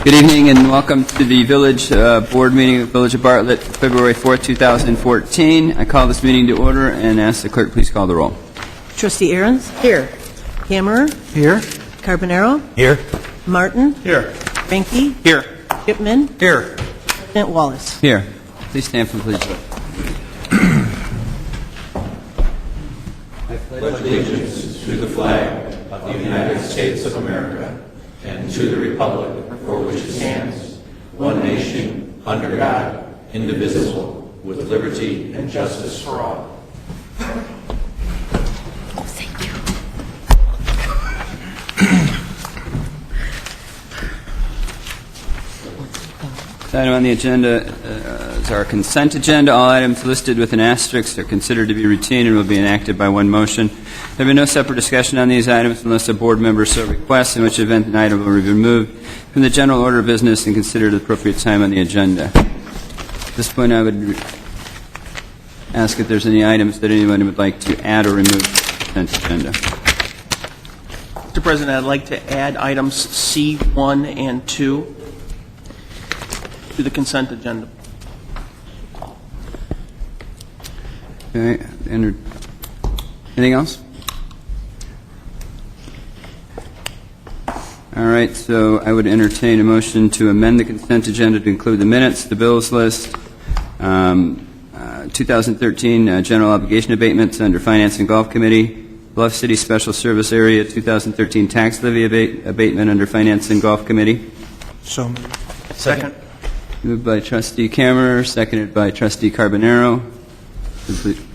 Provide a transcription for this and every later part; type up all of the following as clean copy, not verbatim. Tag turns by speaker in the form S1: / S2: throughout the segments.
S1: Good evening and welcome to the Village Board meeting of Village of Bartlett, February 4th, 2014. I call this meeting to order and ask the clerk please call the roll.
S2: Trustee Ahrens? Here. Camerer?
S3: Here.
S2: Carbonaro?
S3: Here.
S2: Martin?
S3: Here.
S2: Ranky?
S3: Here.
S2: Shipman?
S3: Here.
S2: President Wallace?
S1: Here. Please stand for the pledge.
S4: I pledge allegiance to the flag of the United States of America and to the republic for which it stands, one nation, under God, indivisible, with liberty and justice for all.
S2: Thank you.
S1: The item on the agenda is our consent agenda. All items listed with an asterisk are considered to be routine and will be enacted by one motion. There will be no separate discussion on these items unless a board member so requests, in which event an item will be removed from the general order of business and considered at the appropriate time on the agenda. At this point, I would ask if there's any items that anyone would like to add or remove from the consent agenda.
S3: Mr. President, I'd like to add items C1 and 2 to the consent agenda.
S1: Okay. Anything else? All right, so I would entertain a motion to amend the consent agenda to include the minutes, the bills list, 2013 general obligation abatements under Finance and Golf Committee, Bluff City Special Service Area 2013 tax levy abatement under Finance and Golf Committee.
S3: So moved. Second.
S1: Moved by Trustee Camerer, seconded by Trustee Carbonaro.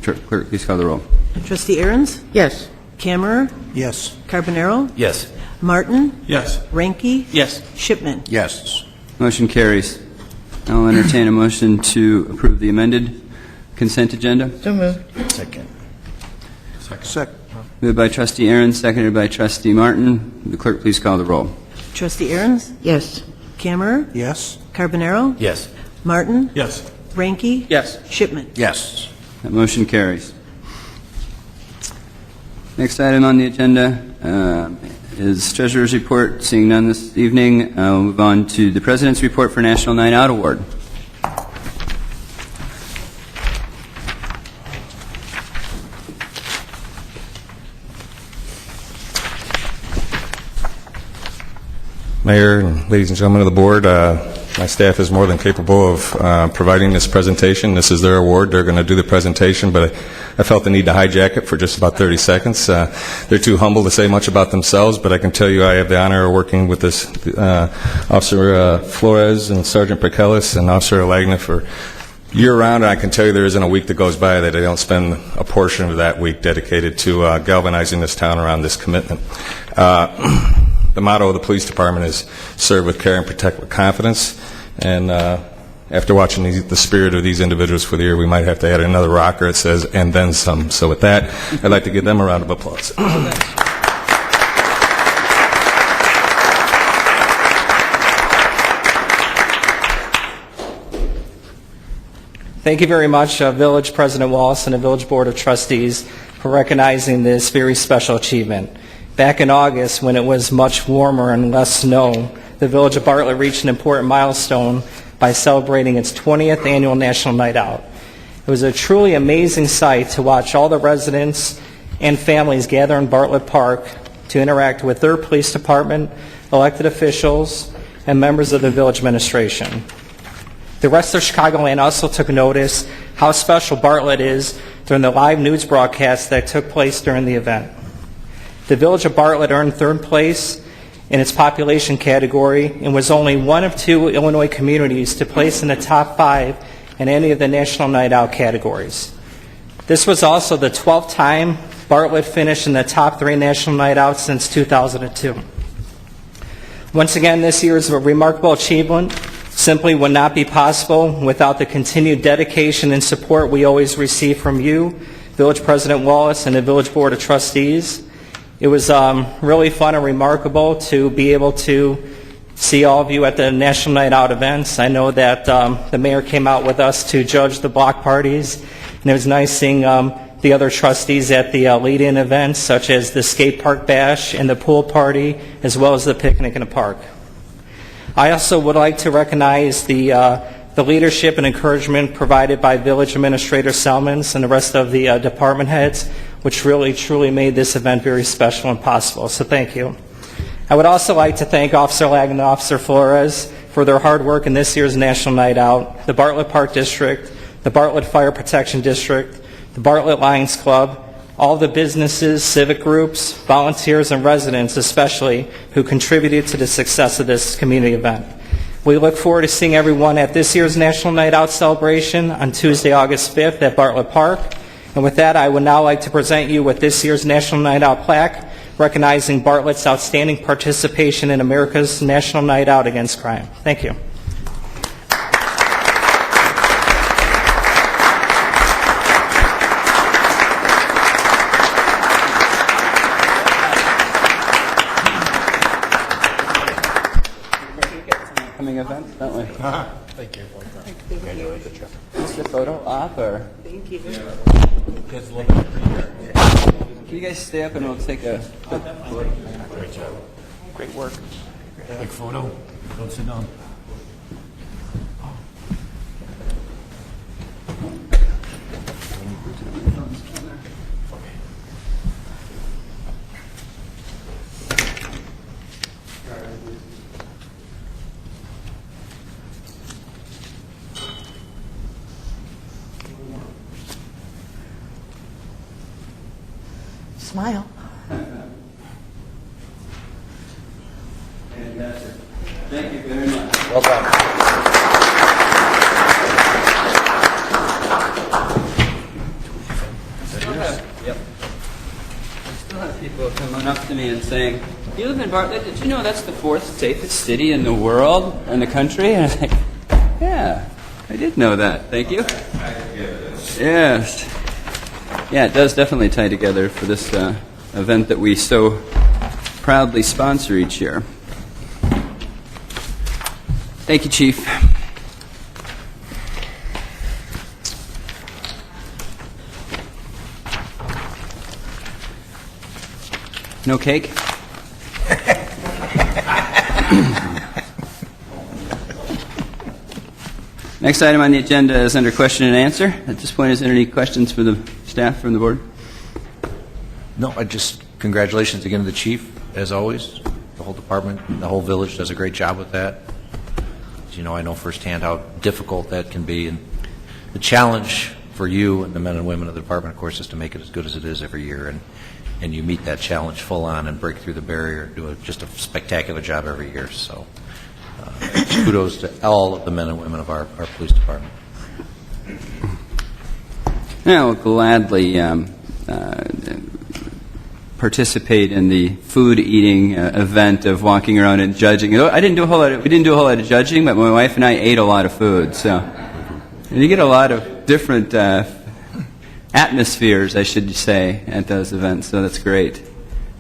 S1: Clerk, please call the roll.
S2: Trustee Ahrens?
S5: Yes.
S2: Camerer?
S3: Yes.
S2: Carbonaro?
S4: Yes.
S2: Martin?
S3: Yes.
S2: Ranky?
S3: Yes.
S2: Shipman?
S3: Yes.
S1: Motion carries. I'll entertain a motion to approve the amended consent agenda.
S5: So moved.
S3: Second.
S1: Moved by Trustee Aaron, seconded by Trustee Martin. The clerk please call the roll.
S2: Trustee Ahrens?
S5: Yes.
S2: Camerer?
S3: Yes.
S2: Carbonaro?
S4: Yes.
S2: Martin?
S3: Yes.
S2: Ranky?
S3: Yes.
S2: Shipman?
S3: Yes.
S1: That motion carries. Next item on the agenda is Treasurer's Report. Seeing none this evening, we'll move on to the President's Report for National Night Out Award.
S6: Mayor and ladies and gentlemen of the board, my staff is more than capable of providing this presentation. This is their award. They're going to do the presentation, but I felt the need to hijack it for just about 30 seconds. They're too humble to say much about themselves, but I can tell you I have the honor of working with this Officer Flores and Sergeant Pekelis and Officer Alagna for year-round, and I can tell you there isn't a week that goes by that I don't spend a portion of that week dedicated to galvanizing this town around this commitment. The motto of the police department is serve with care and protect with confidence. And after watching the spirit of these individuals for the year, we might have to add another rocker that says, and then some. So with that, I'd like to give them a round of applause.
S7: Thank you very much, Village President Wallace and the Village Board of Trustees, for recognizing this very special achievement. Back in August, when it was much warmer and less snow, the Village of Bartlett reached an important milestone by celebrating its 20th annual National Night Out. It was a truly amazing sight to watch all the residents and families gather in Bartlett Park to interact with their police department, elected officials, and members of the village administration. The rest of Chicagoland also took notice how special Bartlett is during the live news broadcast that took place during the event. The Village of Bartlett earned third place in its population category and was only one of two Illinois communities to place in the top 5 in any of the National Night Out categories. This was also the 12th time Bartlett finished in the top 3 National Night Outs since 2002. Once again, this year's remarkable achievement simply would not be possible without the continued dedication and support we always receive from you, Village President Wallace, and the Village Board of Trustees. It was really fun and remarkable to be able to see all of you at the National Night Out events. I know that the mayor came out with us to judge the block parties, and it was nice seeing the other trustees at the lead-in events, such as the skate park bash and the pool party, as well as the picnic in the park. I also would like to recognize the leadership and encouragement provided by Village Administrator Selmans and the rest of the department heads, which really, truly made this event very special and possible. So thank you. I would also like to thank Officer Lag and Officer Flores for their hard work in this year's National Night Out, the Bartlett Park District, the Bartlett Fire Protection District, the Bartlett Lions Club, all the businesses, civic groups, volunteers, and residents especially who contributed to the success of this community event. We look forward to seeing everyone at this year's National Night Out celebration on Tuesday, August 5th at Bartlett Park. And with that, I would now like to present you with this year's National Night Out plaque recognizing Bartlett's outstanding participation in America's National Night Out Against Crime. Thank you.
S1: Events, don't we?
S5: Thank you.
S1: Is the photo up or?
S2: Thank you.
S5: Kids a little bit here.
S1: Can you guys stay up and we'll take a quick photo?
S5: Great job.
S1: Great work.
S5: Quick photo. Don't sit down.
S2: Smile.
S1: Fantastic. Thank you very much.
S5: Well done.
S1: I still have people coming up to me and saying, "You live in Bartlett? Did you know that's the 4th safest city in the world, in the country?" And I was like, "Yeah, I did know that. Thank you." Yes. Yeah, it does definitely tie together for this event that we so proudly sponsor each year. Thank you, Chief. No cake? Next item on the agenda is under question and answer. At this point, is there any questions for the staff from the board?
S8: No, congratulations again to the chief, as always. The whole department, the whole village does a great job with that. As you know, I know firsthand how difficult that can be. And the challenge for you and the men and women of the department, of course, is to make it as good as it is every year. And you meet that challenge full on and break through the barrier and do just a spectacular job every year. So kudos to all of the men and women of our police department.
S1: I will gladly participate in the food eating event of walking around and judging. We didn't do a whole lot of judging, but my wife and I ate a lot of food. So, and you get a lot of different atmospheres, I should say, at those events. So that's great. It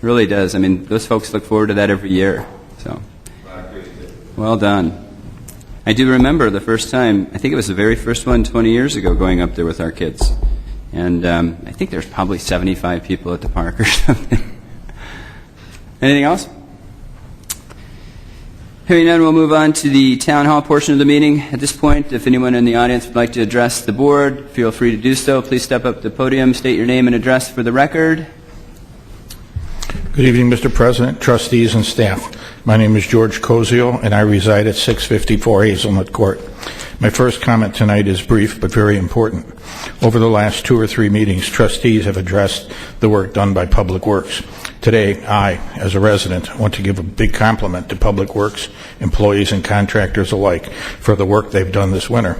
S1: really does. I mean, those folks look forward to that every year. So, well done. I do remember the first time. I think it was the very first one 20 years ago, going up there with our kids. And I think there's probably 75 people at the park or something. Anything else? Hearing none, we'll move on to the town hall portion of the meeting. At this point, if anyone in the audience would like to address the board, feel free to do so. Please step up to the podium, state your name and address for the record.
S9: Good evening, Mr. President, trustees, and staff. My name is George Cozio, and I reside at 654 Hazelnut Court. My first comment tonight is brief but very important. Over the last 2 or 3 meetings, trustees have addressed the work done by Public Works. Today, I, as a resident, want to give a big compliment to Public Works employees and contractors alike for the work they've done this winter.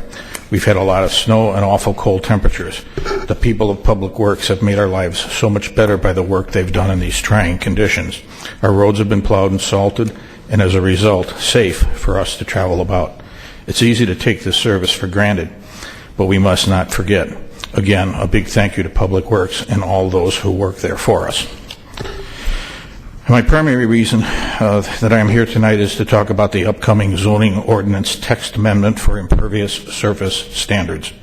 S9: We've had a lot of snow and awful cold temperatures. The people of Public Works have made our lives so much better by the work they've done in these trying conditions. Our roads have been plowed and salted, and as a result, safe for us to travel about. It's easy to take this service for granted, but we must not forget. Again, a big thank you to Public Works and all those who work there for us. My primary reason that I am here tonight is to talk about the upcoming zoning ordinance text amendment for impervious surface standards.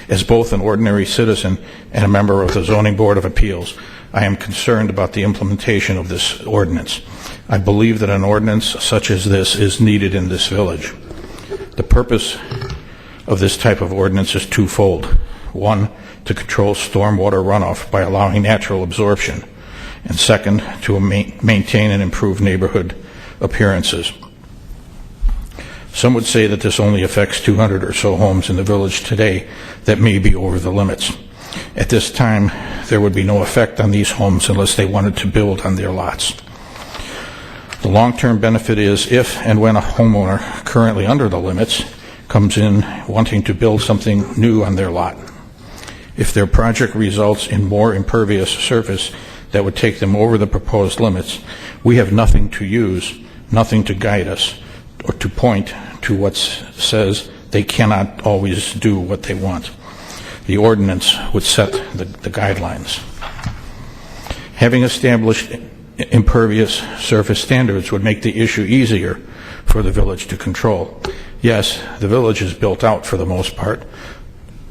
S9: As both an ordinary citizen and a member of the Zoning Board of Appeals, I am concerned about the implementation of this ordinance. I believe that an ordinance such as this is needed in this village. The purpose of this type of ordinance is twofold. One, to control stormwater runoff by allowing natural absorption, and second, to maintain and improve neighborhood appearances. Some would say that this only affects 200 or so homes in the village today that may be over the limits. At this time, there would be no effect on these homes unless they wanted to build on their lots. The long-term benefit is if and when a homeowner currently under the limits comes in wanting to build something new on their lot. If their project results in more impervious surface that would take them over the proposed limits, we have nothing to use, nothing to guide us, or to point to what says they cannot always do what they want. The ordinance would set the guidelines. Having established impervious surface standards would make the issue easier for the village to control. Yes, the village is built out for the most part.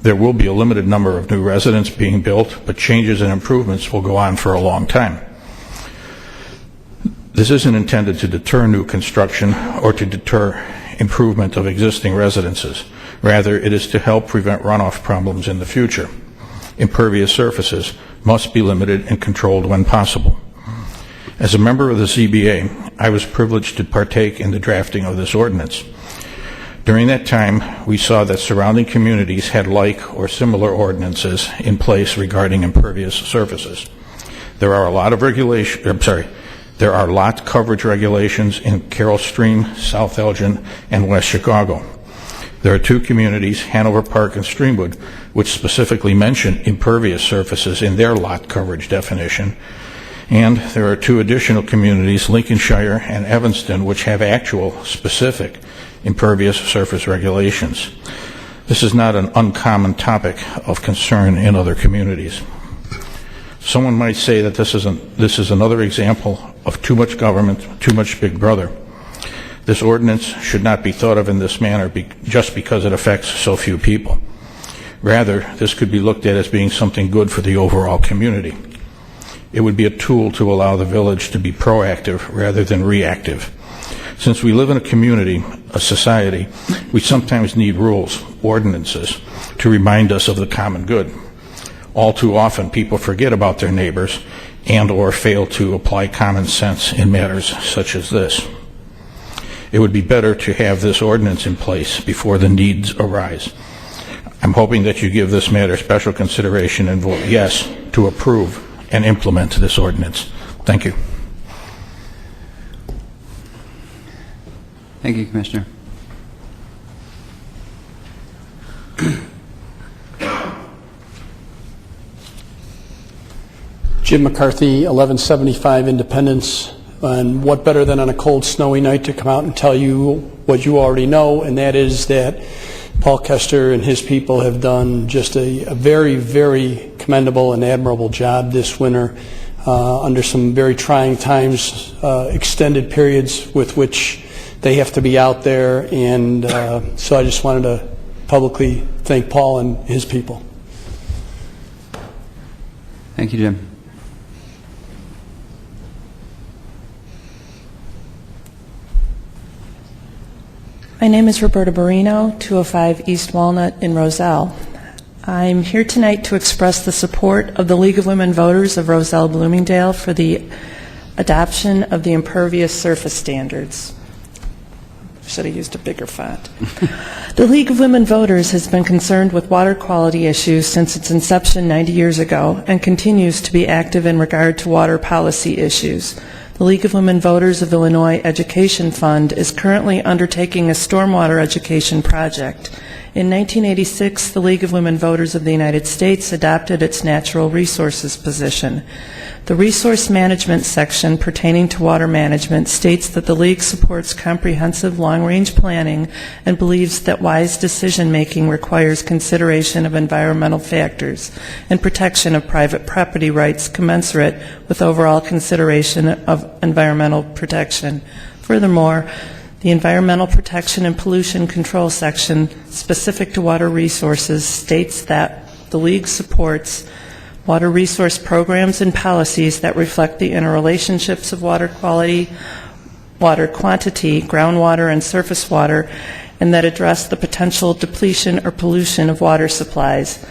S9: There will be a limited number of new residents being built, but changes and improvements will go on for a long time. This isn't intended to deter new construction or to deter improvement of existing residences. Rather, it is to help prevent runoff problems in the future. Impervious surfaces must be limited and controlled when possible. As a member of the ZBA, I was privileged to partake in the drafting of this ordinance. During that time, we saw that surrounding communities had like or similar ordinances in place regarding impervious surfaces. There are lot coverage regulations in Carroll Stream, South Elgin, and West Chicago. There are two communities, Hanover Park and Streamwood, which specifically mention impervious surfaces in their lot coverage definition. And there are two additional communities, Lincolnshire and Evanston, which have actual specific impervious surface regulations. This is not an uncommon topic of concern in other communities. Someone might say that this is another example of too much government, too much Big Brother. This ordinance should not be thought of in this manner just because it affects so few people. Rather, this could be looked at as being something good for the overall community. It would be a tool to allow the village to be proactive rather than reactive. Since we live in a community, a society, we sometimes need rules, ordinances, to remind us of the common good. All too often, people forget about their neighbors and or fail to apply common sense in matters such as this. It would be better to have this ordinance in place before the needs arise. I'm hoping that you give this matter special consideration and vote yes to approve and implement this ordinance. Thank you.
S1: Thank you, Commissioner.
S10: Jim McCarthy, 1175 Independence. And what better than on a cold, snowy night to come out and tell you what you already know, and that is that Paul Kester and his people have done just a very, very commendable and admirable job this winter under some very trying times, extended periods with which they have to be out there, and so I just wanted to publicly thank Paul and his people.
S1: Thank you, Jim.
S11: My name is Roberta Barino, 205 East Walnut in Roselle. I'm here tonight to express the support of the League of Women Voters of Roselle Bloomingdale for the adoption of the impervious surface standards. Should have used a bigger font. The League of Women Voters has been concerned with water quality issues since its inception 90 years ago and continues to be active in regard to water policy issues. The League of Women Voters of Illinois Education Fund is currently undertaking a stormwater education project. In 1986, the League of Women Voters of the United States adopted its natural resources position. The resource management section pertaining to water management states that the League supports comprehensive long-range planning and believes that wise decision-making requires consideration of environmental factors and protection of private property rights commensurate with overall consideration of environmental protection. Furthermore, the Environmental Protection and Pollution Control section specific to water resources states that the League supports water resource programs and policies that reflect the interrelationships of water quality, water quantity, groundwater, and surface water, and that address the potential depletion or pollution of water supplies.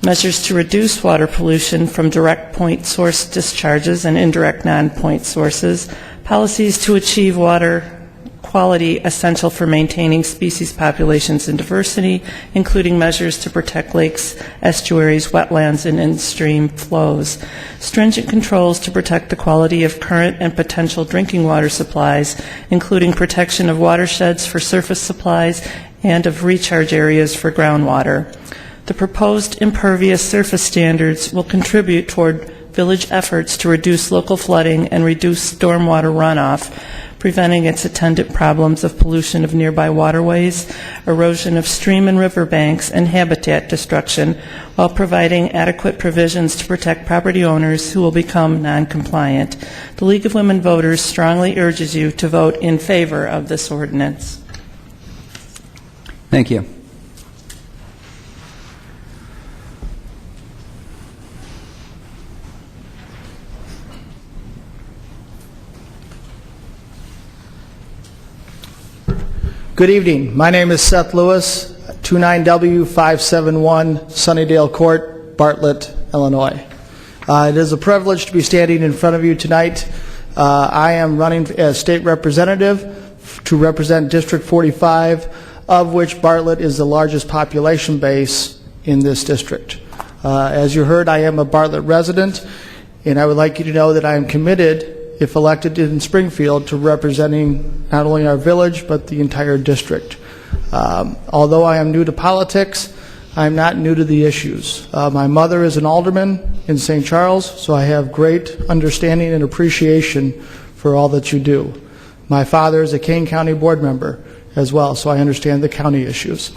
S11: Measures to reduce water pollution from direct point source discharges and indirect non-point sources. Policies to achieve water quality essential for maintaining species populations and diversity, including measures to protect lakes, estuaries, wetlands, and in-stream flows. Stringent controls to protect the quality of current and potential drinking water supplies, including protection of watersheds for surface supplies and of recharge areas for groundwater. The proposed impervious surface standards will contribute toward village efforts to reduce local flooding and reduce stormwater runoff, preventing its attendant problems of pollution of nearby waterways, erosion of stream and river banks, and habitat destruction, while providing adequate provisions to protect property owners who will become non-compliant. The League of Women Voters strongly urges you to vote in favor of this ordinance.
S1: Thank you.
S12: Good evening. My name is Seth Lewis, 29W571 Sunnydale Court, Bartlett, Illinois. It is a privilege to be standing in front of you tonight. I am running as state representative to represent District 45, of which Bartlett is the largest population base in this district. As you heard, I am a Bartlett resident, and I would like you to know that I am committed, if elected in Springfield, to representing not only our village but the entire district. Although I am new to politics, I'm not new to the issues. My mother is an alderman in St. Charles, so I have great understanding and appreciation for all that you do. My father is a Kane County board member as well, so I understand the county issues.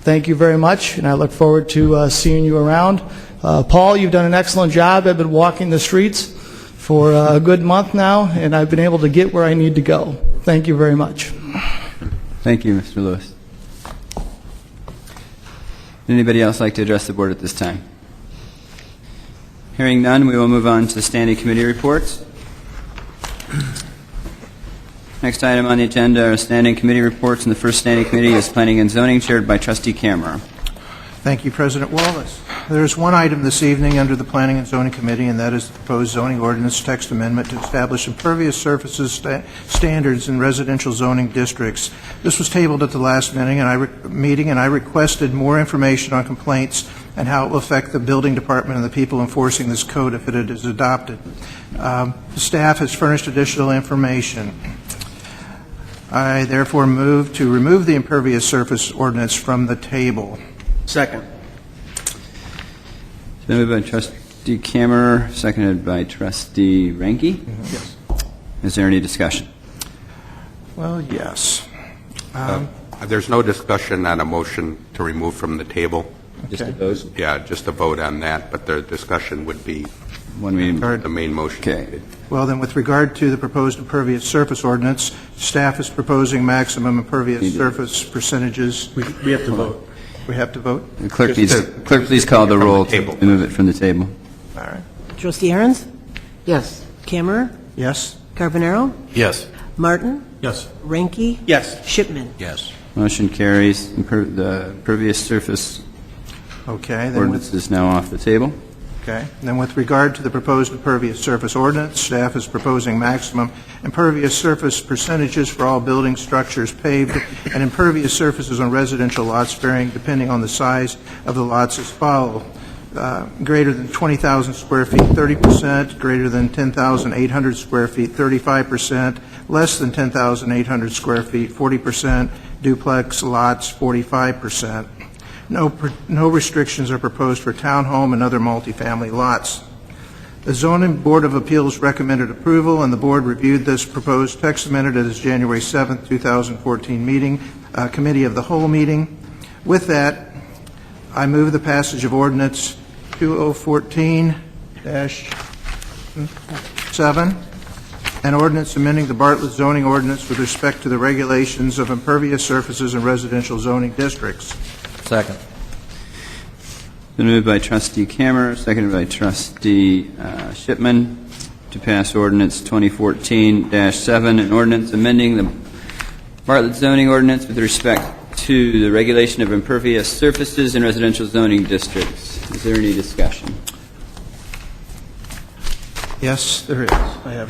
S12: Thank you very much, and I look forward to seeing you around. Paul, you've done an excellent job. I've been walking the streets for a good month now, and I've been able to get where I need to go. Thank you very much.
S1: Thank you, Mr. Lewis. Anybody else like to address the board at this time? Hearing none, we will move on to standing committee reports. Next item on the agenda are standing committee reports, and the first standing committee is Planning and Zoning, chaired by Trustee Camerer.
S13: Thank you, President Wallace. There is one item this evening under the Planning and Zoning Committee, and that is the proposed zoning ordinance text amendment to establish impervious surfaces standards in residential zoning districts. This was tabled at the last meeting, and I requested more information on complaints and how it will affect the building department and the people enforcing this code if it is adopted. The staff has furnished additional information. I therefore move to remove the impervious surface ordinance from the table.
S3: Second.
S1: It's been moved by Trustee Camerer, seconded by Trustee Ranke.
S13: Yes.
S1: Is there any discussion?
S13: Well, yes.
S14: There's no discussion on a motion to remove from the table.
S1: Just a vote?
S14: Yeah, just a vote on that, but the discussion would be
S1: when we
S14: the main motion.
S1: Okay.
S13: Well, then, with regard to the proposed impervious surface ordinance, staff is proposing maximum impervious surface percentages.
S3: We have to vote.
S13: We have to vote?
S1: The clerk, please call the roll to remove it from the table.
S13: All right.
S2: Trustee Ahrens? Yes. Camerer?
S13: Yes.
S2: Carbonaro?
S5: Yes.
S2: Martin?
S5: Yes.
S2: Ranke?
S3: Yes.
S2: Shipman?
S8: Yes.
S1: Motion carries. The impervious surface
S13: Okay.
S1: ordinance is now off the table.
S13: Okay. Then with regard to the proposed impervious surface ordinance, staff is proposing maximum impervious surface percentages for all building structures paved and impervious surfaces on residential lots varying depending on the size of the lots as follows. Greater than 20,000 square feet, 30%, greater than 10,800 square feet, 35%, less than 10,800 square feet, 40%, duplex lots, 45%. No restrictions are proposed for townhome and other multifamily lots. The Zoning Board of Appeals recommended approval, and the Board reviewed this proposed text amendment at its January 7, 2014 meeting, Committee of the Whole meeting. With that, I move the passage of Ordinance 2014-7, an ordinance amending the Bartlett zoning ordinance with respect to the regulations of impervious surfaces in residential zoning districts.
S8: Second.
S1: Been moved by Trustee Camerer, seconded by Trustee Shipman to pass Ordinance 2014-7, an ordinance amending the Bartlett zoning ordinance with respect to the regulation of impervious surfaces in residential zoning districts. Is there any discussion?
S13: Yes, there is.
S1: I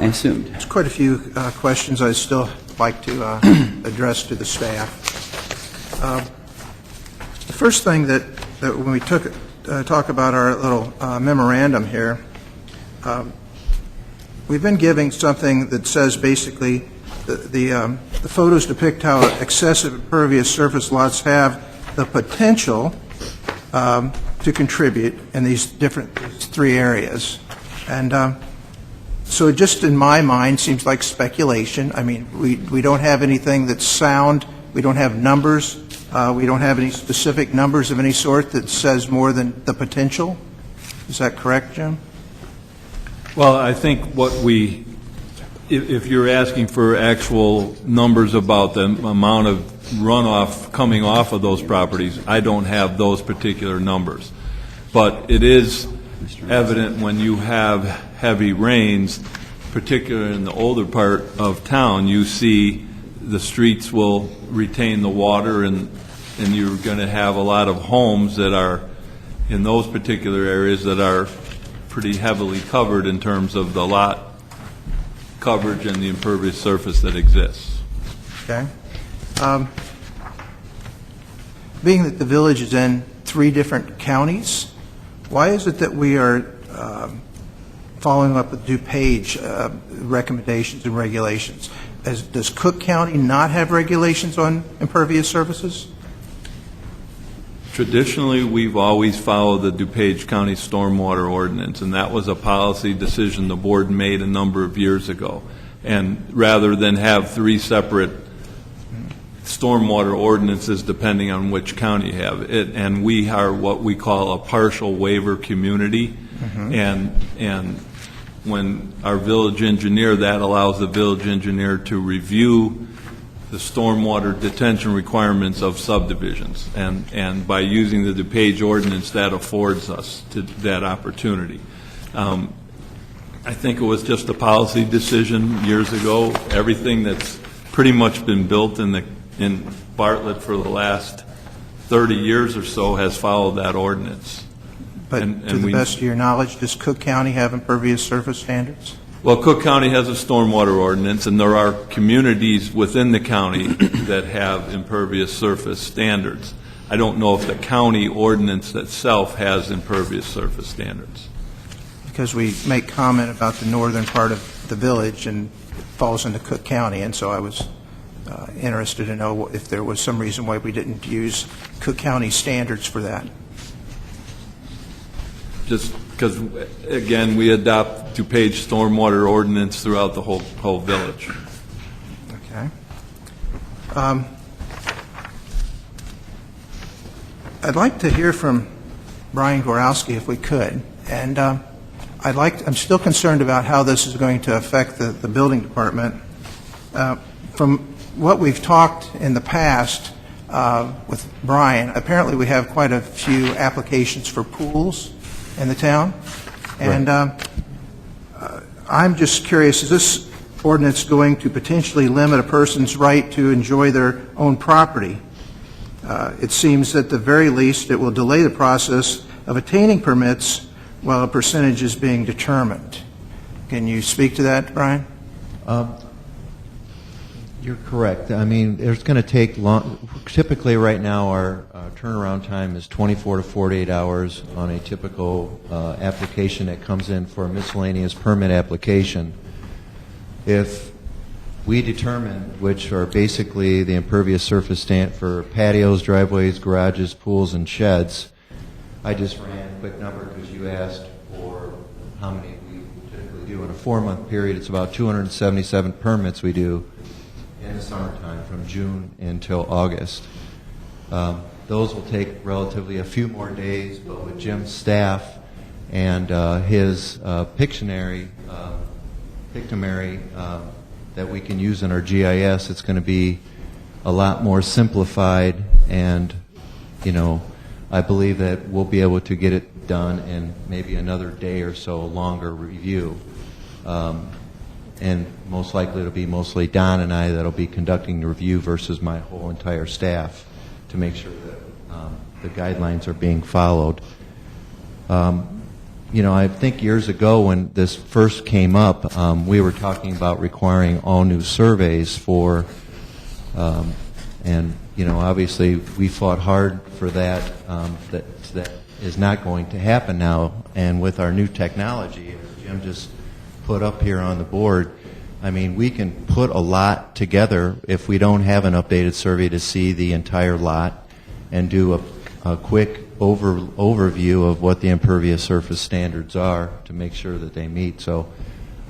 S1: assumed.
S13: There's quite a few questions I'd still like to address to the staff. The first thing that when we talk about our little memorandum here, we've been giving something that says basically the photos depict how excessive impervious surface lots have the potential to contribute in these three areas. And so it just in my mind seems like speculation. I mean, we don't have anything that's sound. We don't have numbers. We don't have any specific numbers of any sort that says more than the potential. Is that correct, Jim?
S15: Well, I think if you're asking for actual numbers about the amount of runoff coming off of those properties, I don't have those particular numbers. But it is evident when you have heavy rains, particularly in the older part of town, you see the streets will retain the water, and you're going to have a lot of homes that are in those particular areas that are pretty heavily covered in terms of the lot coverage and the impervious surface that exists.
S13: Okay. Being that the village is in 3 different counties, why is it that we are following up with DuPage recommendations and regulations? Does Cook County not have regulations on impervious surfaces?
S15: Traditionally, we've always followed the DuPage County Stormwater Ordinance, and that was a policy decision the board made a number of years ago. And rather than have 3 separate stormwater ordinances depending on which county you have it, and we are what we call a partial waiver community, and when our village engineer, that allows the village engineer to review the stormwater detention requirements of subdivisions, and by using the DuPage ordinance, that affords us that opportunity. I think it was just a policy decision years ago. Everything that's pretty much been built in Bartlett for the last 30 years or so has followed that ordinance.
S13: But to the best of your knowledge, does Cook County have impervious surface standards?
S15: Well, Cook County has a stormwater ordinance, and there are communities within the county that have impervious surface standards. I don't know if the county ordinance itself has impervious surface standards.
S13: Because we make comment about the northern part of the village and it falls into Cook County, and so I was interested to know if there was some reason why we didn't use Cook County standards for that.
S15: Just because, again, we adopt DuPage stormwater ordinance throughout the whole village.
S13: Okay. I'd like to hear from Brian Gorowski if we could, and I'm still concerned about how this is going to affect the building department. From what we've talked in the past with Brian, apparently we have quite a few applications for pools in the town, and I'm just curious, is this ordinance going to potentially limit a person's right to enjoy their own property? It seems at the very least it will delay the process of attaining permits while a percentage is being determined. Can you speak to that, Brian?
S16: You're correct. I mean, it's going to take long. Typically, right now, our turnaround time is 24 to 48 hours on a typical application that comes in for a miscellaneous permit application. If we determine, which are basically the impervious surface stand for patios, driveways, garages, pools, and sheds, I just ran a quick number because you asked for how many we typically do in a 4-month period. It's about 277 permits we do in the summertime from June until August. Those will take relatively a few more days, but with Jim's staff and his Pictionary that we can use in our GIS, it's going to be a lot more simplified and, I believe that we'll be able to get it done in maybe another day or so longer review. And most likely it'll be mostly Don and I that'll be conducting the review versus my whole entire staff to make sure that the guidelines are being followed. I think years ago when this first came up, we were talking about requiring all new surveys for, obviously we fought hard for that. That is not going to happen now. And with our new technology, as Jim just put up here on the board, I mean, we can put a lot together if we don't have an updated survey to see the entire lot and do a quick overview of what the impervious surface standards are to make sure that they meet. So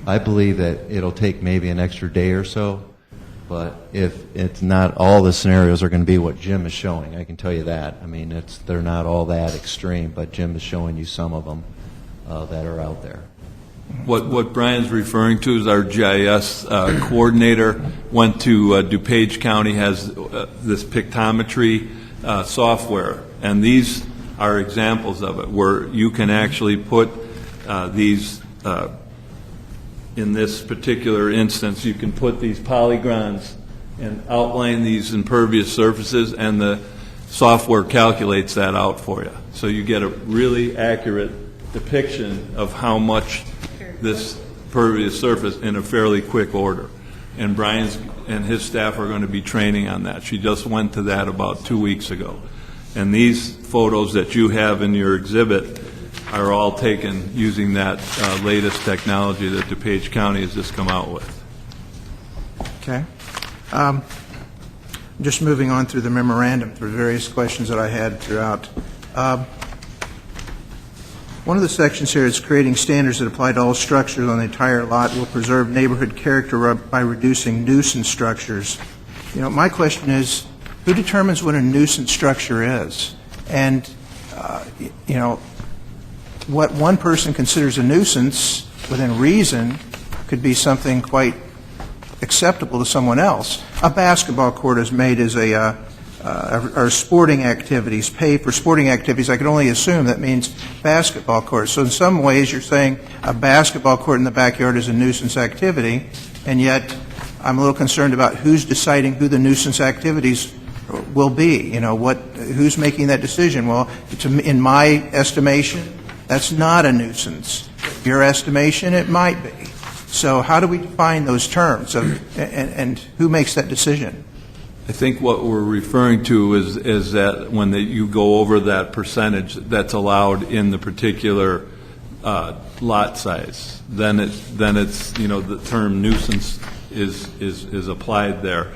S16: I believe that it'll take maybe an extra day or so, but if it's not all the scenarios are going to be what Jim is showing, I can tell you that. I mean, they're not all that extreme, but Jim is showing you some of them that are out there.
S15: What Brian's referring to is our GIS coordinator went to DuPage County, has this pictometry software, and these are examples of it where you can actually put these, in this particular instance, you can put these polygons and outline these impervious surfaces, and the software calculates that out for you. So you get a really accurate depiction of how much this impervious surface in a fairly quick order. And Brian's and his staff are going to be training on that. She just went to that about 2 weeks ago. And these photos that you have in your exhibit are all taken using that latest technology that DuPage County has just come out with.
S13: Okay. Just moving on through the memorandum, through various questions that I had throughout. One of the sections here is creating standards that apply to all structures on the entire lot will preserve neighborhood character by reducing nuisance structures. My question is, who determines what a nuisance structure is? And, what one person considers a nuisance within reason could be something quite acceptable to someone else. A basketball court is made as or sporting activities, pay for sporting activities. I can only assume that means basketball courts. So in some ways you're saying a basketball court in the backyard is a nuisance activity, and yet I'm a little concerned about who's deciding who the nuisance activities will be. Who's making that decision? Well, in my estimation, that's not a nuisance. Your estimation, it might be. So how do we define those terms, and who makes that decision?
S15: I think what we're referring to is that when you go over that percentage that's allowed in the particular lot size, then it's the term nuisance is applied there.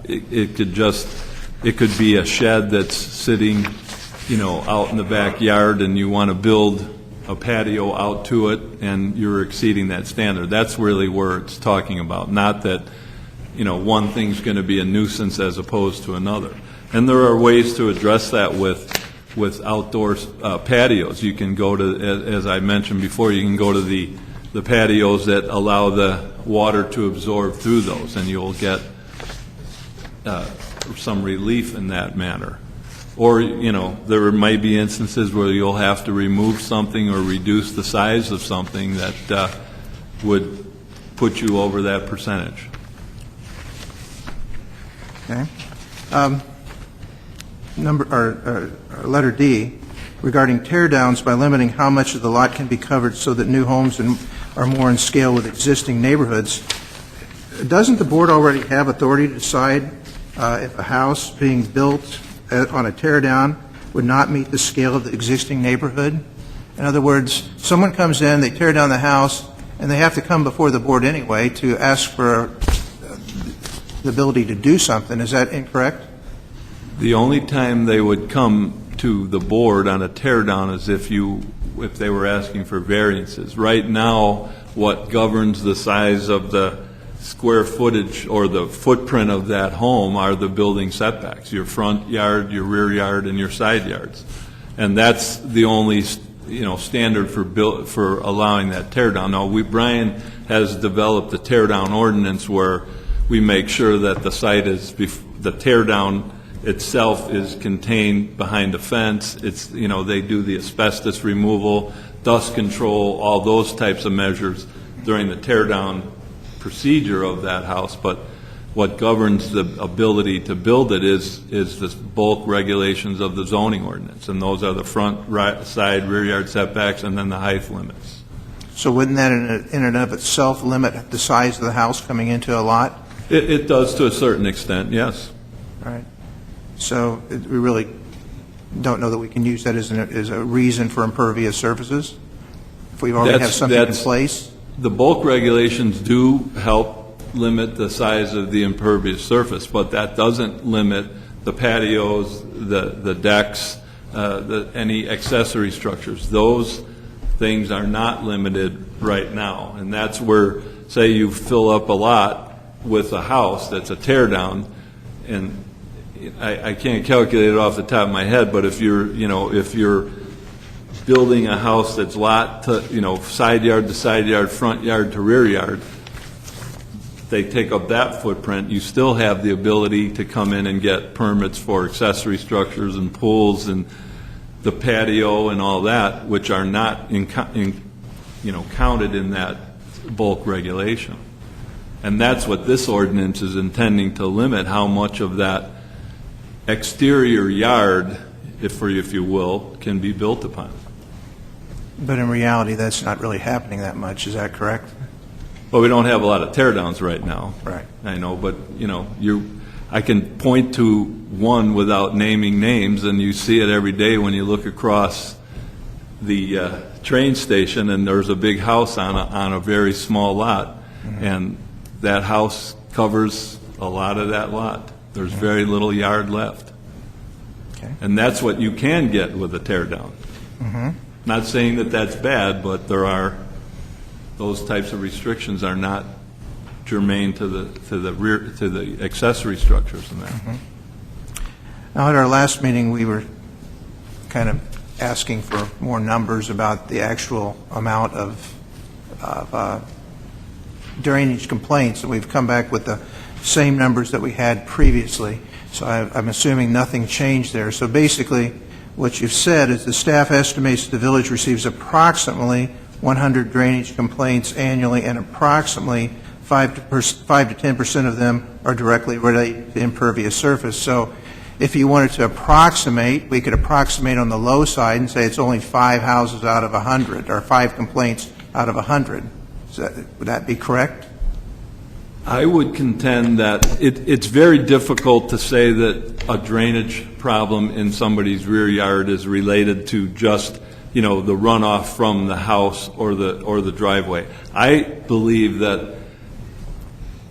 S15: It could be a shed that's sitting out in the backyard, and you want to build a patio out to it, and you're exceeding that standard. That's really where it's talking about, not that one thing's going to be a nuisance as opposed to another. And there are ways to address that with outdoor patios. You can go to, as I mentioned before, you can go to the patios that allow the water to absorb through those, and you'll get some relief in that manner. Or, there might be instances where you'll have to remove something or reduce the size of something that would put you over that percentage.
S13: Okay. Letter D, regarding tear-downs by limiting how much of the lot can be covered so that new homes are more in scale with existing neighborhoods. Doesn't the board already have authority to decide if a house being built on a tear-down would not meet the scale of the existing neighborhood? In other words, someone comes in, they tear down the house, and they have to come before the board anyway to ask for the ability to do something. Is that incorrect?
S15: The only time they would come to the board on a tear-down is if they were asking for variances. Right now, what governs the size of the square footage or the footprint of that home are the building setbacks, your front yard, your rear yard, and your side yards. And that's the only standard for allowing that tear-down. Now, Brian has developed a tear-down ordinance where we make sure that the site the tear-down itself is contained behind a fence. It's, they do the asbestos removal, dust control, all those types of measures during the tear down procedure of that house. But what governs the ability to build it is the bulk regulations of the zoning ordinance, and those are the front, side, rear yard setbacks, and then the height limits.
S13: So wouldn't that in and of itself limit the size of the house coming into a lot?
S15: It does to a certain extent, yes.
S13: All right. So we really don't know that we can use that as a reason for impervious surfaces? If we already have something in place?
S15: The bulk regulations do help limit the size of the impervious surface, but that doesn't limit the patios, the decks, any accessory structures. Those things are not limited right now, and that's where, say you fill up a lot with a house that's a tear down, and I can't calculate it off the top of my head, but if you're building a house that's lot to, side yard to side yard, front yard to rear yard, they take up that footprint, you still have the ability to come in and get permits for accessory structures and pools and the patio and all that, which are not counted in that bulk regulation. And that's what this ordinance is intending to limit, how much of that exterior yard, if you will, can be built upon.
S13: But in reality, that's not really happening that much. Is that correct?
S15: Well, we don't have a lot of tear downs right now.
S13: Right.
S15: I know, but I can point to one without naming names, and you see it every day when you look across the train station, and there's a big house on a very small lot, and that house covers a lot of that lot. There's very little yard left.
S13: Okay.
S15: And that's what you can get with a tear down. Not saying that that's bad, but those types of restrictions are not germane to the accessory structures in that.
S13: Now, at our last meeting, we were kind of asking for more numbers about the actual amount of drainage complaints, and we've come back with the same numbers that we had previously. So I'm assuming nothing changed there. So basically, what you've said is the staff estimates the village receives approximately 100 drainage complaints annually, and approximately 5 to 10% of them are directly related to impervious surface. So if you wanted to approximate, we could approximate on the low side and say it's only 5 houses out of 100, or 5 complaints out of 100. Would that be correct?
S15: I would contend that it's very difficult to say that a drainage problem in somebody's rear yard is related to just the runoff from the house or the driveway. I believe that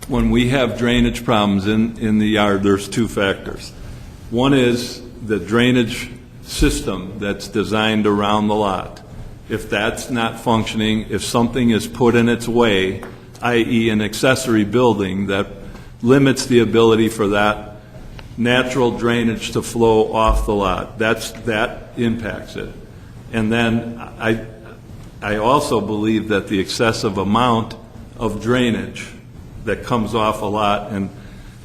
S15: when we have drainage problems in the yard, there's 2 factors. One is the drainage system that's designed around the lot. If that's not functioning, if something is put in its way, i.e. an accessory building that limits the ability for that natural drainage to flow off the lot, that impacts it. And then I also believe that the excessive amount of drainage that comes off a lot, and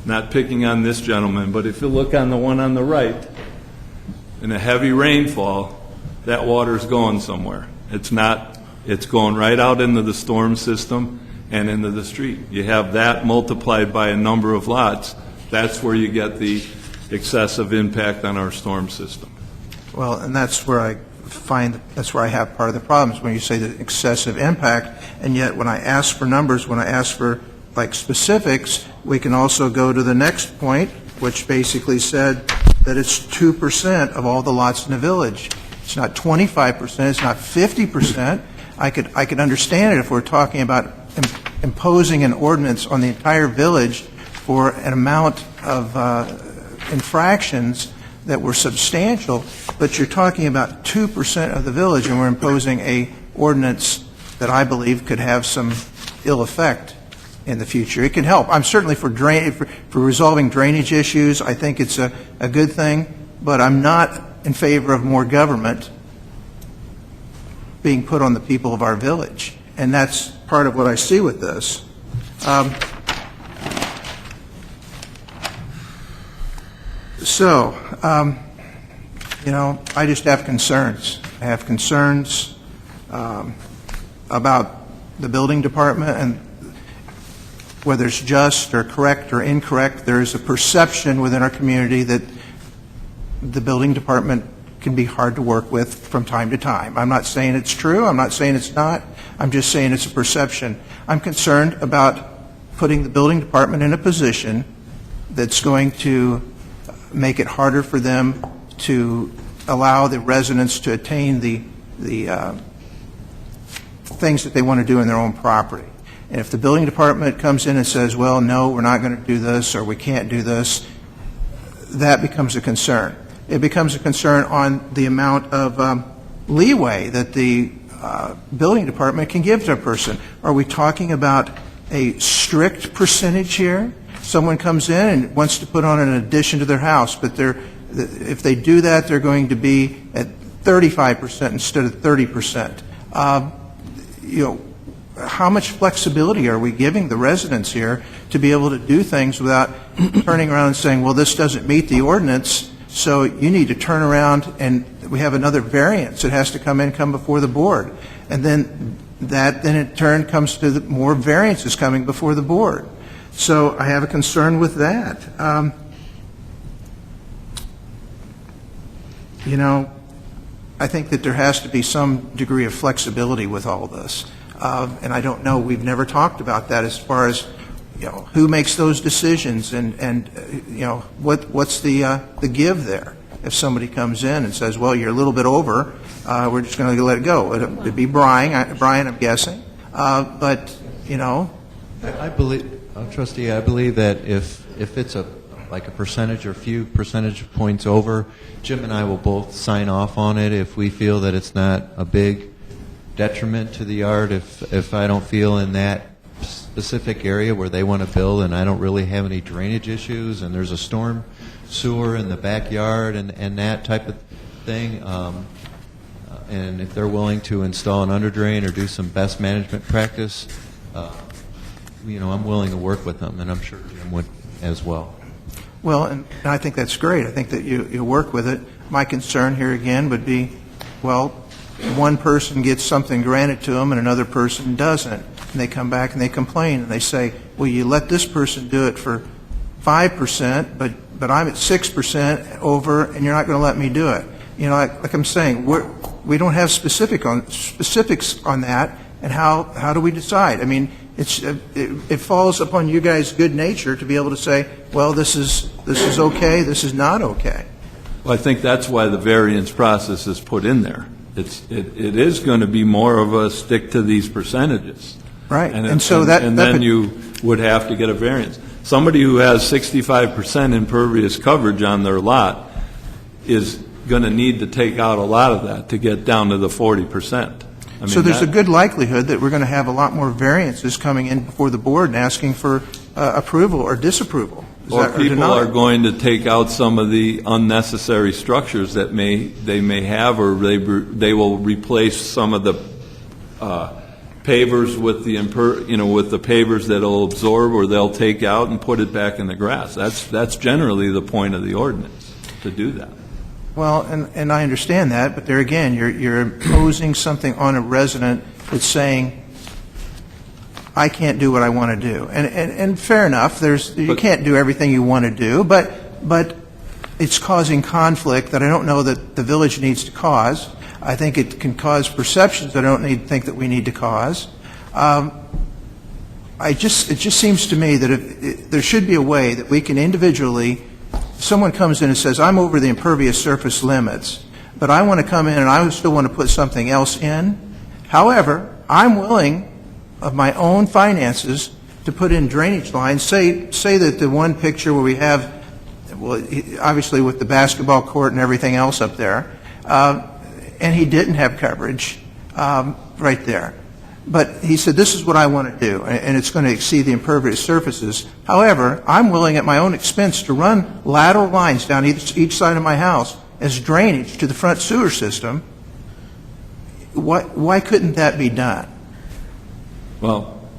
S15: not picking on this gentleman, but if you look on the one on the right, in a heavy rainfall, that water's going somewhere. It's going right out into the storm system and into the street. You have that multiplied by a number of lots, that's where you get the excessive impact on our storm system.
S13: Well, and that's where I have part of the problems, when you say the excessive impact, and yet when I ask for numbers, when I ask for specifics, we can also go to the next point, which basically said that it's 2% of all the lots in the village. It's not 25%, it's not 50%. I could understand it if we're talking about imposing an ordinance on the entire village for an amount of infractions that were substantial, but you're talking about 2% of the village, and we're imposing a ordinance that I believe could have some ill effect in the future. It can help. I'm certainly for resolving drainage issues. I think it's a good thing, but I'm not in favor of more government being put on the people of our village, and that's part of what I see with this. So, I just have concerns. I have concerns about the building department, and whether it's just or correct or incorrect, there's a perception within our community that the building department can be hard to work with from time to time. I'm not saying it's true. I'm not saying it's not. I'm just saying it's a perception. I'm concerned about putting the building department in a position that's going to make it harder for them to allow the residents to attain the things that they want to do in their own property. And if the building department comes in and says, well, no, we're not going to do this, or we can't do this, that becomes a concern. It becomes a concern on the amount of leeway that the building department can give to a person. Are we talking about a strict percentage here? Someone comes in and wants to put on an addition to their house, but if they do that, they're going to be at 35% instead of 30%. How much flexibility are we giving the residents here to be able to do things without turning around and saying, well, this doesn't meet the ordinance, so you need to turn around and we have another variance that has to come before the board. And then that then in turn comes to more variances coming before the board. So I have a concern with that. I think that there has to be some degree of flexibility with all this. And I don't know, we've never talked about that as far as, who makes those decisions and what's the give there? If somebody comes in and says, well, you're a little bit over, we're just going to let it go. It'd be Brian, I'm guessing. But.
S16: I believe, Trustee, I believe that if it's like a percentage or a few percentage points over, Jim and I will both sign off on it if we feel that it's not a big detriment to the yard. If I don't feel in that specific area where they want to build and I don't really have any drainage issues and there's a storm sewer in the backyard and that type of thing, and if they're willing to install an underdrain or do some best management practice, I'm willing to work with them, and I'm sure Jim would as well.
S13: Well, and I think that's great. I think that you work with it. My concern here again would be, well, one person gets something granted to them and another person doesn't. And they come back and they complain and they say, well, you let this person do it for 5%, but I'm at 6% over and you're not going to let me do it. Like I'm saying, we don't have specifics on that, and how do we decide? I mean, it falls upon you guys' good nature to be able to say, well, this is okay, this is not okay.
S15: Well, I think that's why the variance process is put in there. It is going to be more of a stick to these percentages.
S13: Right.
S15: And then you would have to get a variance. Somebody who has 65% impervious coverage on their lot is going to need to take out a lot of that to get down to the 40%.
S13: So there's a good likelihood that we're going to have a lot more variances coming in before the board and asking for approval or disapproval.
S15: Or people are going to take out some of the unnecessary structures that they may have, or they will replace some of the pavers with the with the pavers that will absorb, or they'll take out and put it back in the grass. That's generally the point of the ordinance, to do that.
S13: Well, and I understand that, but there again, you're imposing something on a resident that's saying, I can't do what I want to do. And fair enough, you can't do everything you want to do, but it's causing conflict that I don't know that the village needs to cause. I think it can cause perceptions that I don't think that we need to cause. It just seems to me that there should be a way that we can individually, someone comes in and says, I'm over the impervious surface limits, but I want to come in and I still want to put something else in. However, I'm willing, of my own finances, to put in drainage lines. Say that the one picture where we have, well, obviously with the basketball court and everything else up there, and he didn't have coverage right there. But he said, this is what I want to do, and it's going to exceed the impervious surfaces. However, I'm willing at my own expense to run lateral lines down each side of my house as drainage to the front sewer system. Why couldn't that be done?
S15: Well,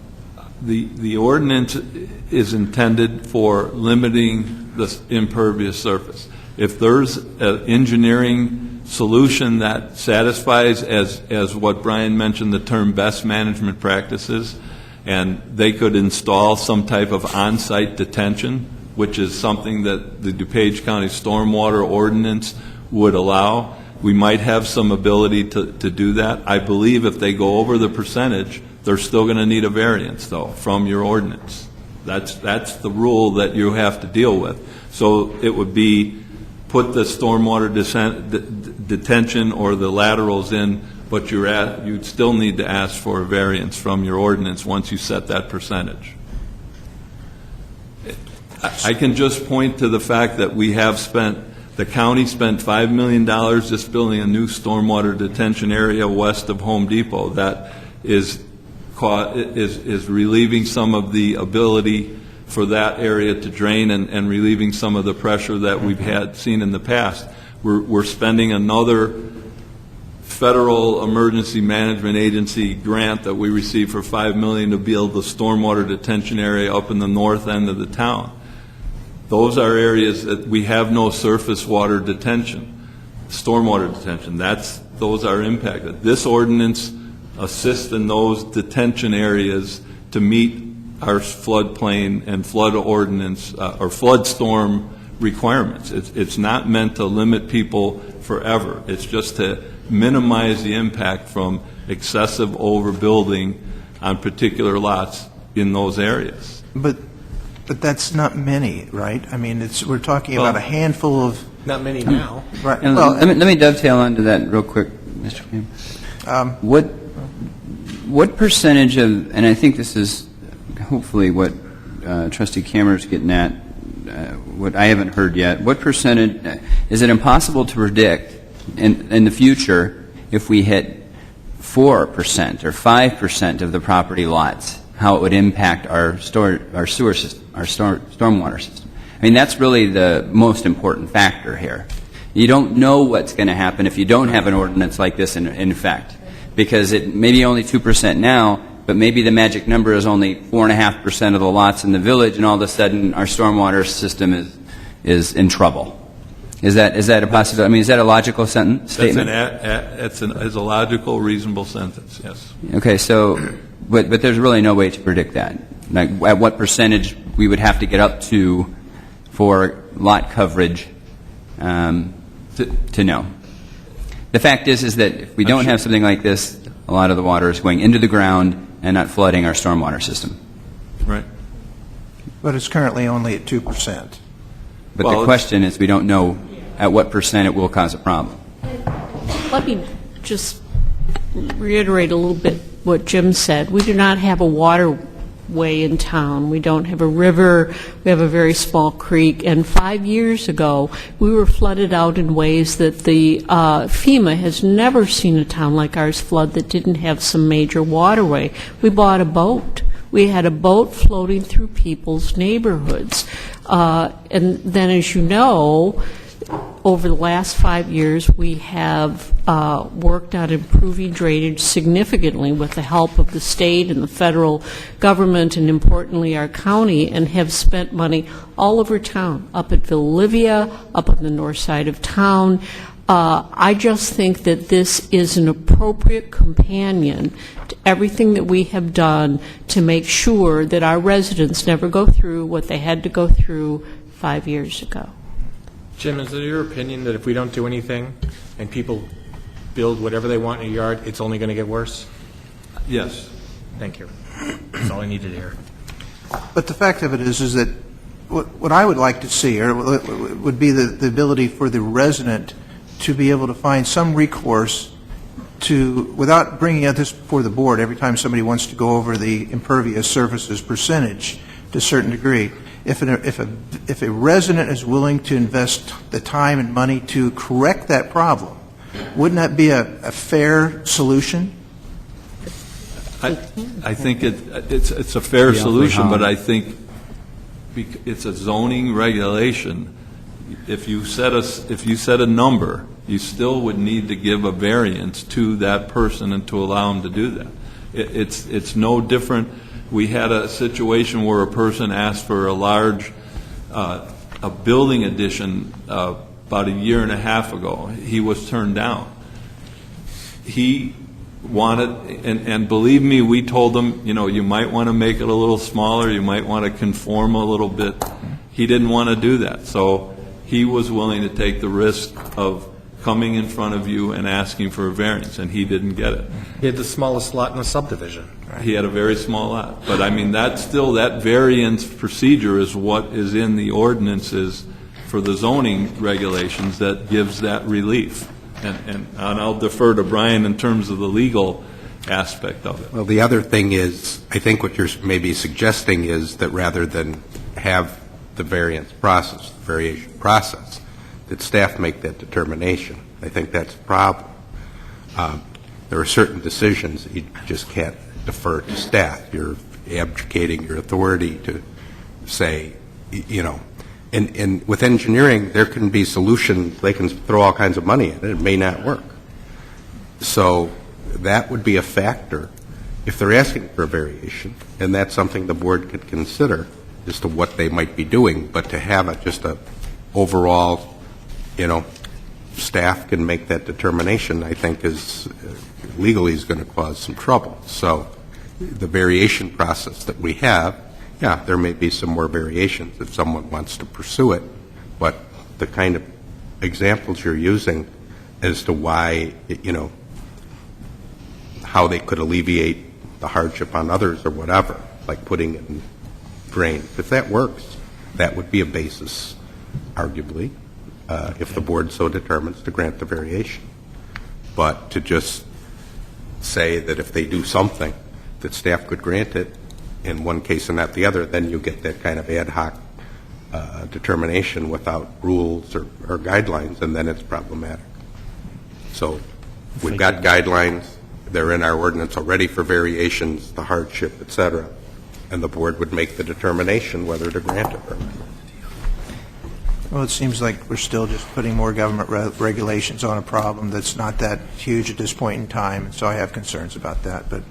S15: the ordinance is intended for limiting the impervious surface. If there's an engineering solution that satisfies, as what Brian mentioned, the term best management practices, and they could install some type of on-site detention, which is something that the DuPage County Stormwater Ordinance would allow, we might have some ability to do that. I believe if they go over the percentage, they're still going to need a variance, though, from your ordinance. That's the rule that you have to deal with. So it would be put the stormwater detention or the laterals in, but you'd still need to ask for a variance from your ordinance once you set that percentage. I can just point to the fact that the county spent $5 million just building a new stormwater detention area west of Home Depot that is relieving some of the ability for that area to drain and relieving some of the pressure that we've seen in the past. We're spending another federal emergency management agency grant that we received for $5 million to build the stormwater detention area up in the north end of the town. Those are areas that we have no surface water detention, stormwater detention. Those are impacted. This ordinance assists in those detention areas to meet our floodplain and flood ordinance or flood storm requirements. It's not meant to limit people forever. It's just to minimize the impact from excessive overbuilding on particular lots in those areas.
S13: But that's not many, right? I mean, we're talking about a handful of...
S5: Not many now.
S13: Right.
S1: And
S13: Well,
S1: let me dovetail onto that real quick, Mr. Kim. What percentage of, and I think this is hopefully what Trustee Camerer is getting at, what I haven't heard yet, what percentage, is it impossible to predict in the future if we hit 4% or 5% of the property lots, how it would impact our sewer system, our stormwater system? I mean, that's really the most important factor here. You don't know what's going to happen if you don't have an ordinance like this in effect, because it may be only 2% now, but maybe the magic number is only 4.5% of the lots in the village, and all of a sudden our stormwater system is in trouble. Is that a possibility? I mean, is that a logical statement?
S15: It's a logical, reasonable sentence, yes.
S1: Okay, so, but there's really no way to predict that. Like, at what percentage we would have to get up to for lot coverage to know. The fact is that if we don't have something like this, a lot of the water is going into the ground and not flooding our stormwater system.
S15: Right.
S13: but it's currently only at 2%.
S1: But the question is, we don't know at what percent it will cause a problem.
S17: Let me just reiterate a little bit what Jim said. We do not have a waterway in town. We don't have a river. We have a very small creek. And 5 years ago, we were flooded out in ways that the FEMA has never seen a town like ours flood that didn't have some major waterway. We bought a boat. We had a boat floating through people's neighborhoods. And then, as you know, over the last 5 years, we have worked on improving drainage significantly with the help of the state and the federal government, and importantly our county, and have spent money all over town, up at Villolivia, up on the north side of town. I just think that this is an appropriate companion to everything that we have done to make sure that our residents never go through what they had to go through 5 years ago.
S5: Jim, is it your opinion that if we don't do anything and people build whatever they want in a yard, it's only going to get worse?
S15: Yes.
S5: Thank you. That's all I needed to hear.
S13: But the fact of it is that what I would like to see would be the ability for the resident to be able to find some recourse to, without bringing this before the board every time somebody wants to go over the impervious surfaces percentage to a certain degree. If a resident is willing to invest the time and money to correct that problem, wouldn't that be a fair solution?
S15: I think it's a fair solution, but I think it's a zoning regulation. If you set a number, you still would need to give a variance to that person and to allow them to do that. It's no different. We had a situation where a person asked for a large a building addition about a year and a half ago. He was turned down. He wanted, and believe me, we told him, you might want to make it a little smaller, you might want to conform a little bit. He didn't want to do that. So he was willing to take the risk of coming in front of you and asking for a variance, and he didn't get it.
S5: He had the smallest lot in the subdivision.
S15: He had a very small lot. But, that variance procedure is what is in the ordinances for the zoning regulations that gives that relief. And I'll defer to Brian in terms of the legal aspect of it.
S14: Well, the other thing is, I think what you're maybe suggesting is that rather than have the variance process, the variation process, that staff make that determination. I think that's a problem. There are certain decisions that you just can't defer to staff. You're abdicating your authority to say, and with engineering, there can be solutions. They can throw all kinds of money at it. It may not work. So that would be a factor if they're asking for a variation, and that's something the board could consider as to what they might be doing. But to have just a overall, staff can make that determination, I think is legally is going to cause some trouble. So the variation process that we have, there may be some more variations if someone wants to pursue it, but the kind of examples you're using as to why, how they could alleviate the hardship on others or whatever, like putting it in drain. If that works, that would be a basis, arguably, if the board so determines to grant the variation. But to just say that if they do something, that staff could grant it in one case and not the other, then you get that kind of ad hoc determination without rules or guidelines, and then it's problematic. So we've got guidelines. They're in our ordinance already for variations, the hardship, et cetera, and the board would make the determination whether to grant it or not.
S13: Well, it seems like we're still just putting more government regulations on a problem that's not that huge at this point in time, and so I have concerns about that. But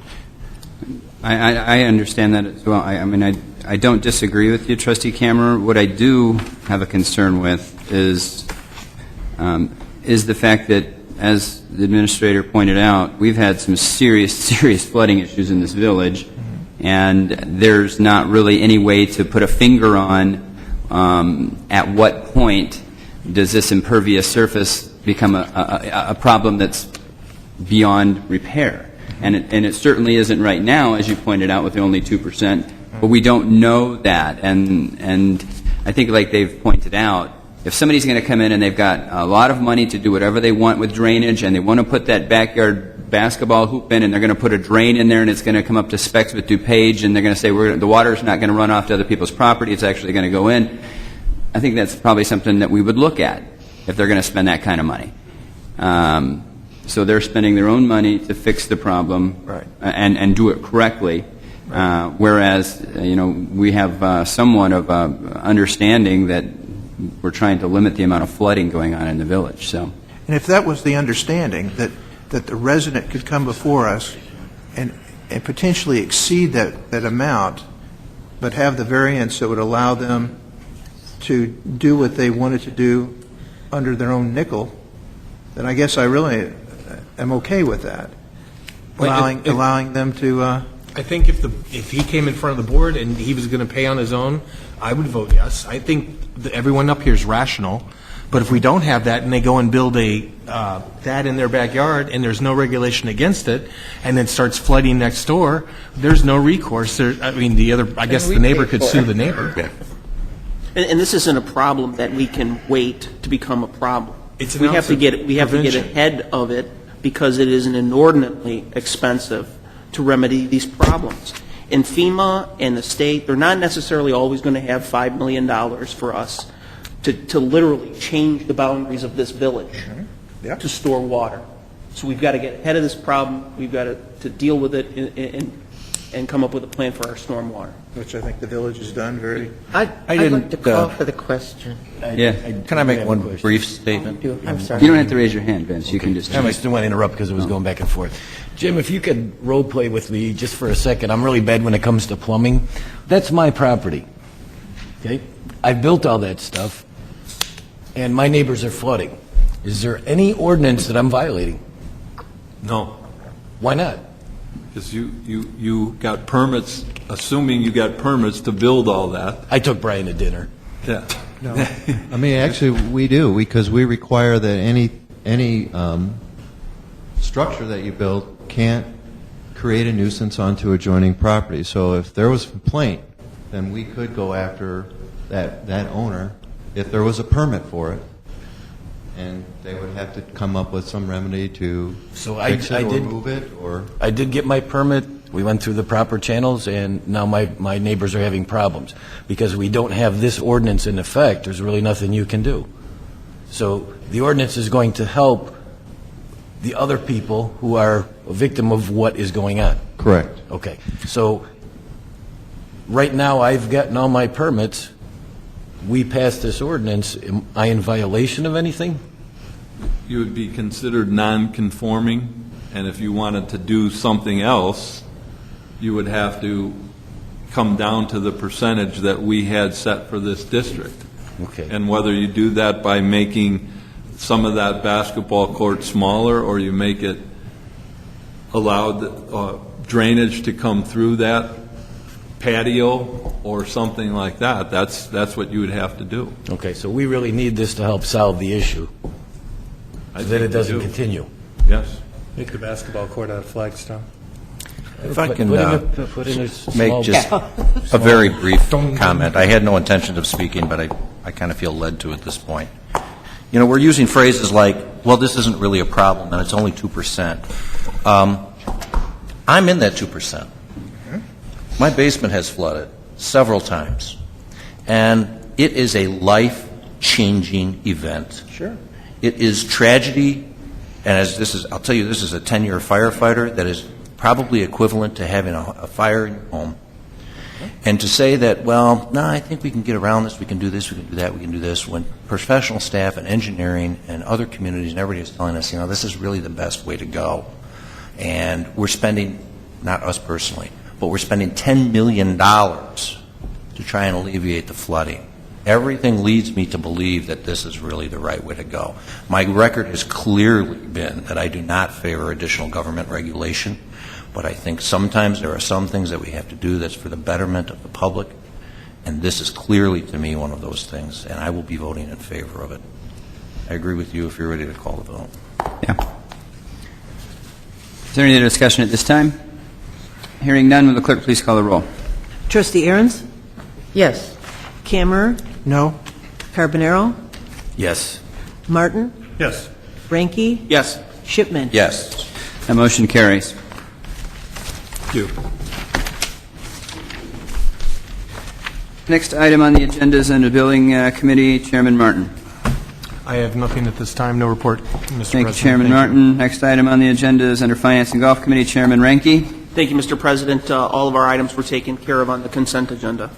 S1: I understand that as well. I don't disagree with you, Trustee Camerer. What I do have a concern with is the fact that, as the administrator pointed out, we've had some serious flooding issues in this village, and there's not really any way to put a finger on at what point does this impervious surface become a problem that's beyond repair. And it certainly isn't right now, as you pointed out, with only 2%. But we don't know that. And I think, like they've pointed out, if somebody's going to come in and they've got a lot of money to do whatever they want with drainage, and they want to put that backyard basketball hoop in, and they're going to put a drain in there, and it's going to come up to specs with DuPage, and they're going to say the water's not going to run off to other people's property, it's actually going to go in, I think that's probably something that we would look at if they're going to spend that kind of money. So they're spending their own money to fix the problem,
S13: right,
S1: and do it correctly, right. Whereas we have somewhat of understanding that we're trying to limit the amount of flooding going on in the village. So,
S13: and if that was the understanding, that the resident could come before us and potentially exceed that amount, but have the variance that would allow them to do what they wanted to do under their own nickel, then I guess I really am okay with that, allowing them to.
S5: I think if he came in front of the board and he was going to pay on his own, I would vote yes. I think that everyone up here is rational, but if we don't have that and they go and build that in their backyard and there's no regulation against it, and it starts flooding next door, there's no recourse. I guess the neighbor could sue the neighbor.
S3: Yeah. And this isn't a problem that we can wait to become a problem. We have to get ahead of it, because it is inordinately expensive to remedy these problems. And FEMA and the state, they're not necessarily always going to have $5 million for us to literally change the boundaries of this village to store water. So we've got to get ahead of this problem. We've got to deal with it and come up with a plan for our stormwater.
S13: Which I think the village has done very.
S2: I'd like to call for the question.
S8: Can I make one brief statement?
S2: I'm sorry.
S1: You don't have to raise your hand, Vince. You can just.
S18: I still want to interrupt because it was going back and forth. Jim, if you could role play with me just for a second. I'm really bad when it comes to plumbing. That's my property. Okay? I built all that stuff, and my neighbors are flooding. Is there any ordinance that I'm violating?
S15: No.
S18: Why not?
S15: Because you got permits, assuming you got permits to build all that.
S18: I took Brian to dinner.
S15: Yeah.
S16: No. I mean, actually, we do, because we require that any structure that you build can't create a nuisance onto adjoining property. So if there was a complaint, then we could go after that owner if there was a permit for it. And they would have to come up with some remedy to fix it or move it. Or
S18: I did get my permit. We went through the proper channels, and now my neighbors are having problems. Because we don't have this ordinance in effect, there's really nothing you can do. So the ordinance is going to help the other people who are a victim of what is going on.
S16: Correct.
S18: Okay. So right now I've gotten all my permits. We passed this ordinance. Am I in violation of anything?
S15: You would be considered non-conforming, and if you wanted to do something else, you would have to come down to the percentage that we had set for this district.
S18: Okay.
S15: And whether you do that by making some of that basketball court smaller, or you make it allowed drainage to come through that patio or something like that, that's what you would have to do.
S18: Okay, so we really need this to help solve the issue, so that it doesn't continue.
S15: Yes.
S5: Make the basketball court out of Flagstone.
S8: If I can
S18: put in a
S8: make just a very brief comment. I had no intention of speaking, but I kind of feel led to at this point. You know, we're using phrases like, well, this isn't really a problem, and it's only 2%. I'm in that 2%. My basement has flooded several times, and it is a life-changing event.
S18: Sure.
S8: It is tragedy, and I'll tell you, this is a 10-year firefighter that is probably equivalent to having a fire in your home. And to say that, well, no, I think we can get around this, we can do this, we can do that, we can do this, when professional staff and engineering and other communities and everybody is telling us, you know, this is really the best way to go. And we're spending, not us personally, but we're spending $10 million to try and alleviate the flooding. Everything leads me to believe that this is really the right way to go. My record has clearly been that I do not favor additional government regulation, but I think sometimes there are some things that we have to do that's for the betterment of the public, and this is clearly, to me, one of those things, and I will be voting in favor of it. I agree with you if you're ready to call the vote.
S1: Yeah. Is there any other discussion at this time? Hearing none, will the clerk please call the roll?
S2: Trustee Ahrens? Yes. Camerer?
S13: No.
S2: Carbonaro?
S18: Yes.
S2: Martin?
S5: Yes.
S2: Ranky?
S3: Yes.
S2: Shipman?
S8: Yes.
S1: That motion carries.
S15: Thank you.
S1: Next item on the agenda is under Building Committee, Chairman Martin.
S5: I have nothing at this time. No report, Mr. President.
S1: Thank you, Chairman Martin. Next item on the agenda is under Finance and Golf Committee, Chairman Ranky.
S3: Thank you, Mr. President. All of our items were taken care of on the consent agenda.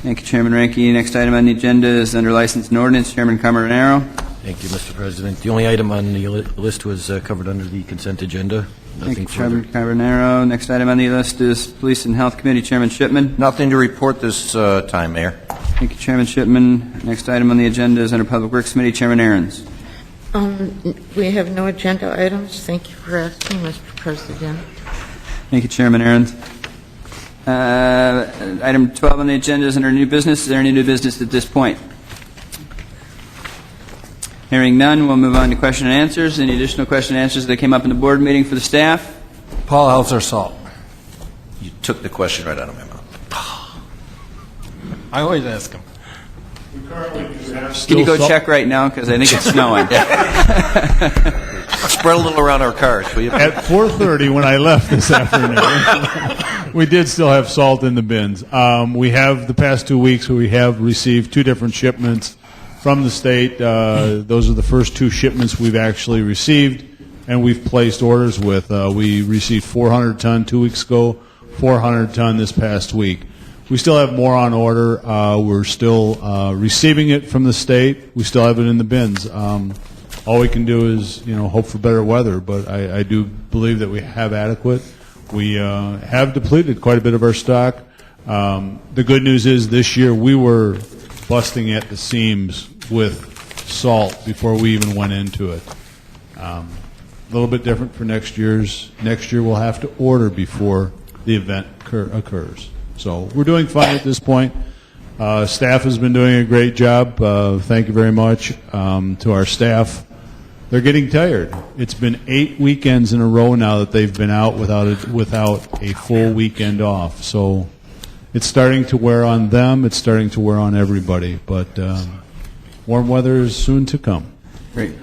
S1: Thank you, Chairman Ranky. Next item on the agenda is under License and Ordinance, Chairman Cameronero.
S18: Thank you, Mr. President. The only item on the list was covered under the consent agenda.
S1: Thank you, Chairman Cameronero. Next item on the list is Police and Health Committee, Chairman Shipman.
S8: Nothing to report this time, Mayor.
S1: Thank you, Chairman Shipman. Next item on the agenda is under Public Works Committee, Chairman Ahrens.
S2: We have no agenda items. Thank you for asking, Mr. President.
S1: Thank you, Chairman Ahrens. Item 12 on the agenda is under new business. Is there any new business at this point? Hearing none, we'll move on to question and answers. Any additional question and answers that came up in the board meeting for the staff?
S18: Paul, how's our salt?
S8: You took the question right out of my mouth.
S5: I always ask him.
S1: Can you go check right now? Because I think it's snowing.
S8: Spread a little around our cars, will you?
S19: At 4:30 when I left this afternoon, we did still have salt in the bins. We have the past 2 weeks where we have received 2 different shipments from the state. Those are the first 2 shipments we've actually received, and we've placed orders with. We received 400 ton 2 weeks ago, 400 ton this past week. We still have more on order. We're still receiving it from the state. We still have it in the bins. All we can do is, hope for better weather, but I do believe that we have adequate. We have depleted quite a bit of our stock. The good news is this year we were busting at the seams with salt before we even went into it. A little bit different for next year's. Next year we'll have to order before the event occurs. So we're doing fine at this point. Staff has been doing a great job. Thank you very much to our staff. They're getting tired. It's been 8 weekends in a row now that they've been out without a full weekend off. So it's starting to wear on them. It's starting to wear on everybody. But warm weather is soon to come.
S1: Great.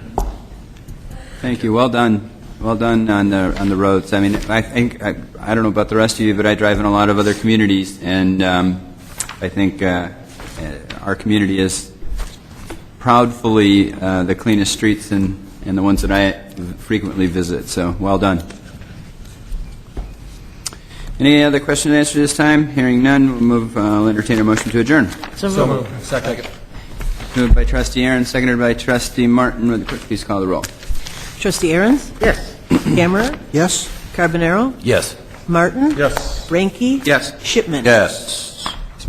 S1: Thank you. Well done. Well done on the roads. I mean, I think I don't know about the rest of you, but I drive in a lot of other communities, and I think our community is proudly the cleanest streets and the ones that I frequently visit. So, well done. Any other question and answer this time? Hearing none, we'll entertain a motion to adjourn.
S2: So moved.
S18: Second.
S1: Moved by Trustee Aaron, seconded by Trustee Martin. Would the clerk please call the roll?
S20: Trustee Ahrens?
S2: Yes.
S20: CAMERER?
S13: Yes?
S20: Carbonaro?
S18: Yes.
S20: Martin?
S19: Yes.
S20: Ranky?
S14: Yes.
S20: Shipman?
S8: Yes.